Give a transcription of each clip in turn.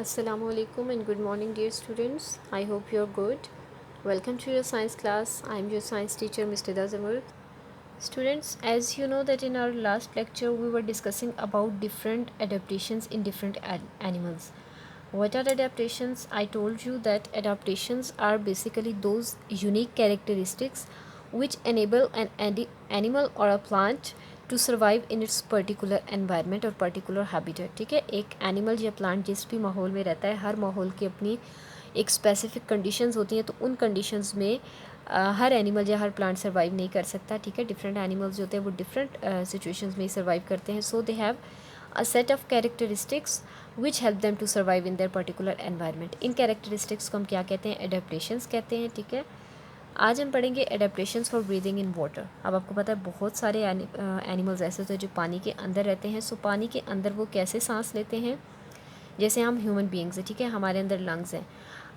Assalamu alaikum and good morning dear students. I hope you are good. Welcome to your science class. I am your science teacher Mr. Dazamur. Students, as you know that in our last lecture we were discussing about different adaptations in different animals. What are adaptations? I told you that adaptations are basically those unique characteristics which enable an animal or a plant to survive in its particular environment और particular habitat. ठीक है, एक animal या plant जिस भी माहौल में रहता है, हर माहौल की अपनी एक स्पेसिफिक कंडीशंस होती हैं, तो उन कंडीशंस में हर एनिमल या हर प्लांट सर्वाइव नहीं कर सकता. ठीक है, डिफरेंट एनिमल्स जो होते हैं वो डिफरेंट सिचुएशंस में सर्वाइव करते हैं. So they have a set of characteristics which help them to survive in their particular environment. इन कैरेक्टरिस्टिक्स को हम क्या कहते हैं? एडेप्टेशंस कहते हैं. ठीक है, आज हम पढ़ेंगे adaptations for breathing in water. अब आपको पता है बहुत सारे एनिमल्स ऐसे होते हैं जो पानी के अंदर रहते हैं. सो पानी के अंदर वो कैसे सांस लेते हैं? जैसे हम ह्यूमन बीइंग्स हैं. ठीक है, हमारे अंदर लंग्स हैं,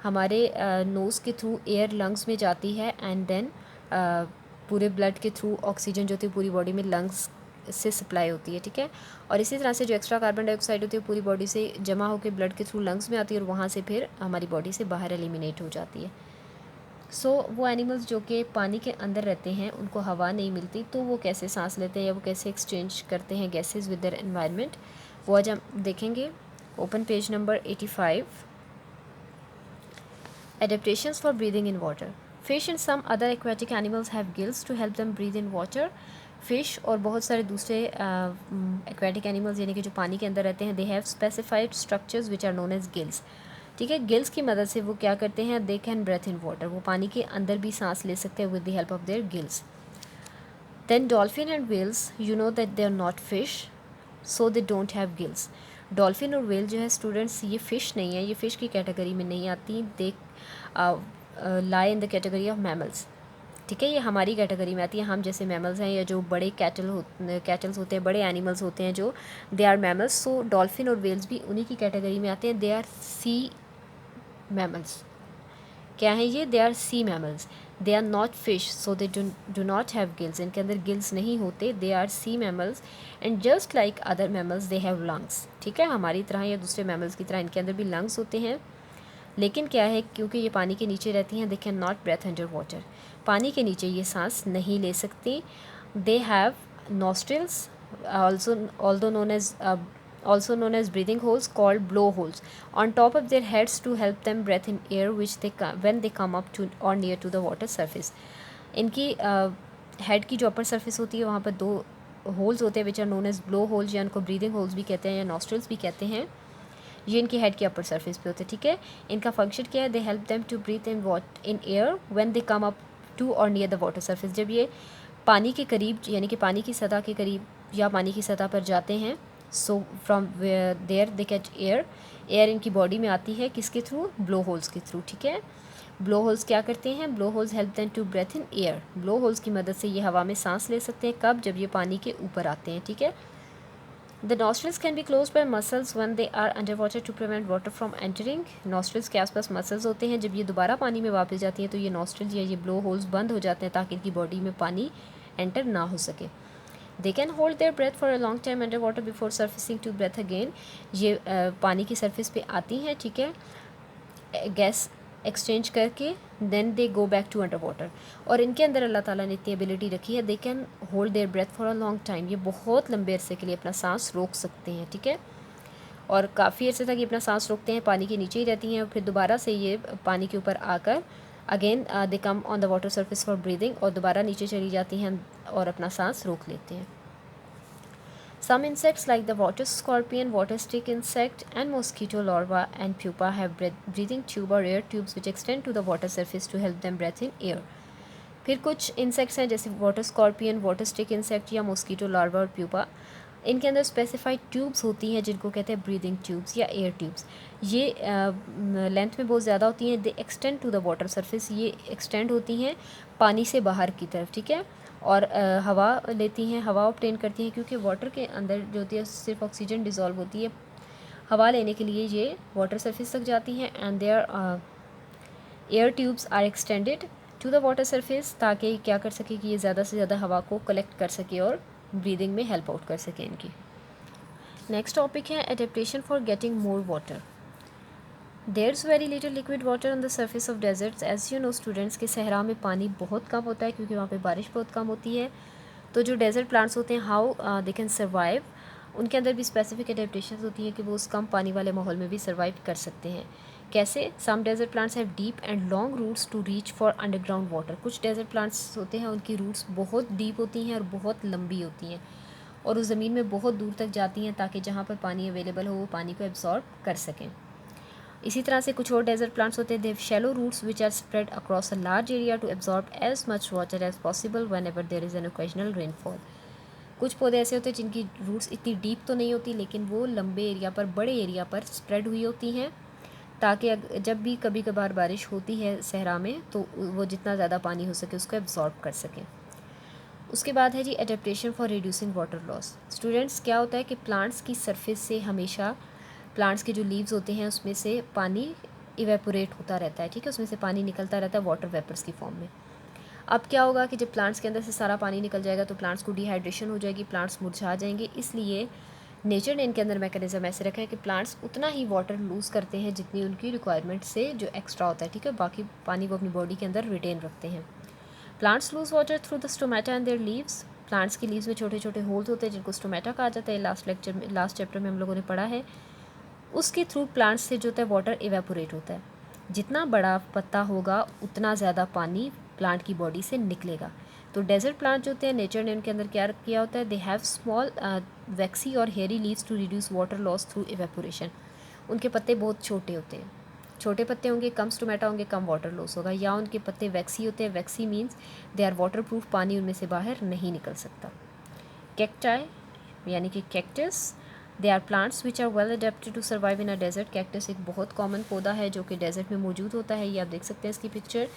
हमारे नोज़ के थ्रू एयर लंग्स में जाती है एंड देन पूरे ब्लड के थ्रू ऑक्सीजन जो होती है पूरी बॉडी में लंग्स से सप्लाई होती है. ठीक है, और इसी तरह से जो एक्स्ट्रा कार्बन डाइऑक्साइड होती है पूरी बॉडी से जमा होकर ब्लड के थ्रू लंग्स में आती है और वहाँ से फिर हमारी बॉडी से बाहर एलिमिनेट हो जाती है. सो वो एनिमल्स जो कि पानी के अंदर रहते हैं उनको हवा नहीं मिलती, तो वो कैसे सांस लेते हैं या वो कैसे एक्सचेंज करते हैं गैसेस विद देयर एनवायरनमेंट, वो आज हम देखेंगे. Open page number 85. Adaptations for breathing in water. Fish and some other aquatic animals have gills to help them breathe in water. Fish और बहुत सारे दूसरे एक्वेटिक एनिमल्स यानी कि जो पानी के अंदर रहते हैं, they have specified structures which are known as gills. ठीक है, गिल्स की मदद से वो क्या करते हैं? They can breathe in water. वो पानी के अंदर भी सांस ले सकते हैं with the help of their gills. Then dolphin and whales, you know that they are not fish, so they don't have gills. Dolphin और व्हेल जो है स्टूडेंट्स, ये फ़िश नहीं है, ये फ़िश की कैटेगरी में नहीं आती. They lie in the category of mammals. ठीक है, ये हमारी कैटेगरी में आती है. हम जैसे मैमल्स हैं या जो बड़े कैटल्स होते हैं, बड़े एनिमल्स होते हैं जो, they are mammals. So dolphin और वेल्स भी उन्हीं की कैटेगरी में आते हैं. They are sea mammals. क्या है ये? They are sea mammals. They are not fish, so they do not have gills. इनके अंदर गिल्स नहीं होते. They are sea mammals and just like other mammals they have lungs. ठीक है, हमारी तरह या दूसरे मैमल्स की तरह इनके अंदर भी लंग्स होते हैं. लेकिन क्या है, क्योंकि ये पानी के नीचे रहती हैं, they can not breathe under water. पानी के नीचे ये सांस नहीं ले सकती. They have nostrils also known as breathing holes called blowholes on top of their heads to help them breathe in air which when they come up to or near to the water surface. इनकी head की जो upper surface होती है वहाँ पर दो holes होते हैं which are known as blow holes, या उनको ब्रीदिंग होल्स भी कहते हैं या नॉस्ट्रल्स भी कहते हैं. ये इनकी हेड की अपर सरफेस पे होते हैं. ठीक है, इनका फंक्शन क्या है? They help them to breathe in air when they come up to और नियर द वाटर सरफेस. जब ये पानी के करीब यानी कि पानी की सतह के करीब या पानी की सतह पर जाते हैं, so from there they get air. Air इनकी बॉडी में आती है किसके थ्रू? ब्लो होल्स के थ्रू. ठीक है, ब्लो होल्स क्या करते हैं? Blow holes help them to breathe in air. Blow holes की मदद से ये हवा में सांस ले सकते हैं. कब? जब ये पानी के ऊपर आते हैं. ठीक है, The nostrils can be closed by muscles when they are underwater to prevent water from entering. Nostrils के आसपास मसल्स होते हैं. जब ये दोबारा पानी में वापस जाती हैं तो ये नॉस्ट्रल्स या ये ब्लो होल्स बंद हो जाते हैं ताकि इनकी बॉडी में पानी एंटर ना हो सके. They can hold their breath for a long time underwater before surfacing to breath again. ये पानी की सरफेस पे आती हैं. ठीक है, गैस एक्सचेंज करके then they go back to under water. और इनके अंदर अल्लाह ताला ने इतनी एबिलिटी रखी है, they can hold their breath for a long time. ये बहुत लंबे अरसे के लिए अपना सांस रोक सकते हैं. ठीक है, और काफ़ी अरसे तक ये अपना सांस रोकते हैं, पानी के नीचे ही रहती हैं. और फिर दोबारा से ये पानी के ऊपर आकर again they come on the water surface for breathing, और दोबारा नीचे चली जाती हैं और अपना सांस रोक लेते हैं. Some insects like the water scorpion, water stick insect and mosquito larva and pupa have breathing tube or air tubes which extend to the water surface to help them breathe in air. फिर कुछ insects हैं जैसे water scorpion, water stick insect या mosquito larva और pupa. इनके अंदर specified tubes होती हैं जिनको कहते हैं ब्रीदिंग ट्यूब्स या एयर ट्यूब्स. ये लेंथ में बहुत ज़्यादा होती हैं. They extend to the water surface. ये एक्सटेंड होती हैं पानी से बाहर की तरफ. ठीक है, और हवा लेती हैं, हवा ऑब्टेन करती हैं, क्योंकि वाटर के अंदर जो होती है सिर्फ ऑक्सीजन डिज़ोल्व होती है. हवा लेने के लिए ये वाटर सरफेस तक जाती हैं and their air tubes are extended to the water surface, ताकि क्या कर सके कि ये ज़्यादा से ज़्यादा हवा को कलेक्ट कर सके और ब्रीदिंग में हेल्प आउट कर सके इनकी. नेक्स्ट टॉपिक है adaptation for getting more water. There's very little liquid water on the surface of deserts. As you know students के सहरा में पानी बहुत कम होता है क्योंकि वहाँ पे बारिश बहुत कम होती है। तो जो डेजर्ट प्लांट्स होते हैं, हाउ दे कैन सर्वाइव, उनके अंदर भी स्पेसिफिक एडेप्टेशंस होती हैं कि वो उस कम पानी वाले माहौल में भी सर्वाइव कर सकते हैं। कैसे? Some desert plants have deep and long roots to reach for underground water. कुछ डेजर्ट प्लांट्स होते हैं उनकी रूट्स बहुत डीप होती हैं और बहुत लंबी होती हैं और उस ज़मीन में बहुत दूर तक जाती हैं ताकि जहाँ पर पानी अवेलेबल हो वो पानी को एब्जॉर्ब कर सकें। इसी तरह से कुछ और डेजर्ट प्लांट्स होते हैं, they have shallow roots which are spread across a large area to absorb as much water as possible whenever there is an occasional rainfall. कुछ पौधे ऐसे होते हैं जिनकी रूट्स इतनी डीप तो नहीं होती लेकिन वो लंबे एरिया पर, बड़े एरिया पर स्प्रेड हुई होती हैं ताकि जब भी कभी कभार बारिश होती है सहरा में तो वो जितना ज़्यादा पानी हो सके उसको एब्जॉर्ब कर सकें। उसके बाद है G adaptation for reducing water loss. Students, क्या होता है कि प्लांट्स की सरफेस से हमेशा प्लांट्स के जो लीव्स होते हैं उसमें से पानी इवेपोरेट होता रहता है, ठीक है, उसमें से पानी निकलता रहता है वाटर वेपर्स की फॉर्म में। अब क्या होगा कि जब प्लांट्स के अंदर से सारा पानी निकल जाएगा तो प्लांट्स को डिहाइड्रेशन हो जाएगी, प्लांट्स मुरझा जाएंगे। इसलिए नेचर ने इनके अंदर मैकेनिज्म ऐसे रखा है कि प्लांट्स उतना ही वाटर लूज़ करते हैं जितनी उनकी रिक्वायरमेंट से जो एक्स्ट्रा होता है, ठीक है, बाकी पानी वो अपनी बॉडी के अंदर रिटेन रखते हैं। Plants loose water through the stomata and there leaves. Plants के लीव्स में छोटे छोटे होल्स होते हैं जिनको स्टोमेटा कहा जाता है। लास्ट चैप्टर में हम लोगों ने पढ़ा है। उसके थ्रू प्लांट्स से जो होता है वाटर इवेपोरेट होता है। जितना बड़ा पत्ता होगा उतना ज़्यादा पानी प्लांट की बॉडी से निकलेगा। तो डेजर्ट प्लांट जो होते हैं नेचर ने उनके अंदर क्या किया होता है, दे हैव स्मॉल वैक्सी और hairy leaves to reduce water loss through evaporation. उनके पत्ते बहुत छोटे होते हैं, छोटे पत्ते होंगे, कम स्टोमेटा होंगे, कम वाटर लॉस होगा। या उनके पत्ते वैक्सी होते हैं, waxy means they are waterproof, पानी उनमें से बाहर नहीं निकल सकता। कैक्टाई यानी कि cactus, they are plants which are well adapted to survive in a desert. Cactus एक बहुत कॉमन पौधा है जो कि डेजर्ट में मौजूद होता है। ये आप देख सकते हैं इसकी पिक्चर,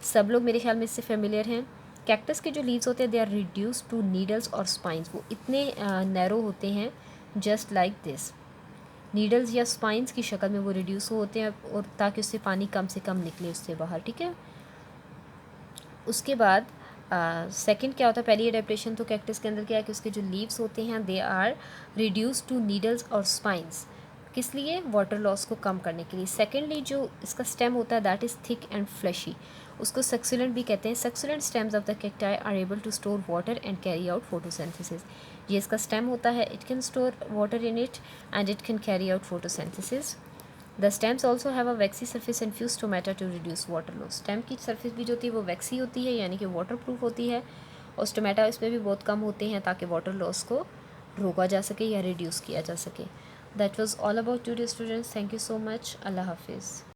सब लोग मेरे ख्याल में इससे फेमिलियर हैं। कैक्टस के जो लीव्स होते हैं they are reduce to needles और स्पाइंस। वो इतने नैरो होते हैं जस्ट लाइक दिस, नीडल्स या स्पाइंस की शक्ल में वो रिड्यूस होते हैं और ताकि उससे पानी कम से कम निकले उससे बाहर, ठीक है। उसके बाद सेकंड क्या होता है, पहली एडेप्टेशन तो कैक्टस के अंदर क्या है कि उसके जो लीव्स होते हैं they are reduce to needles और स्पाइंस। किस लिए? वाटर लॉस को कम करने के लिए। सेकेंडली जो इसका स्टेम होता है that is thick and fleshy, उसको सक्सुलेंट भी कहते हैं। Succulent stems of the cacti are able to store water and carry out photosynthesis. ये इसका स्टेम होता है, it can store water in it and it can carry out photosynthesis. The stems also have a waxy surface and few stomata to reduce water loss. Stem की surface भी जो होती है वो वैक्सी होती है यानी कि वाटर प्रूफ होती है और स्टोमेटा इसमें भी बहुत कम होते हैं ताकि वाटर लॉस को रोका जा सके या रिड्यूस किया जा सके। That was all about today students. Thank you so much. अल्लाह हाफिज़।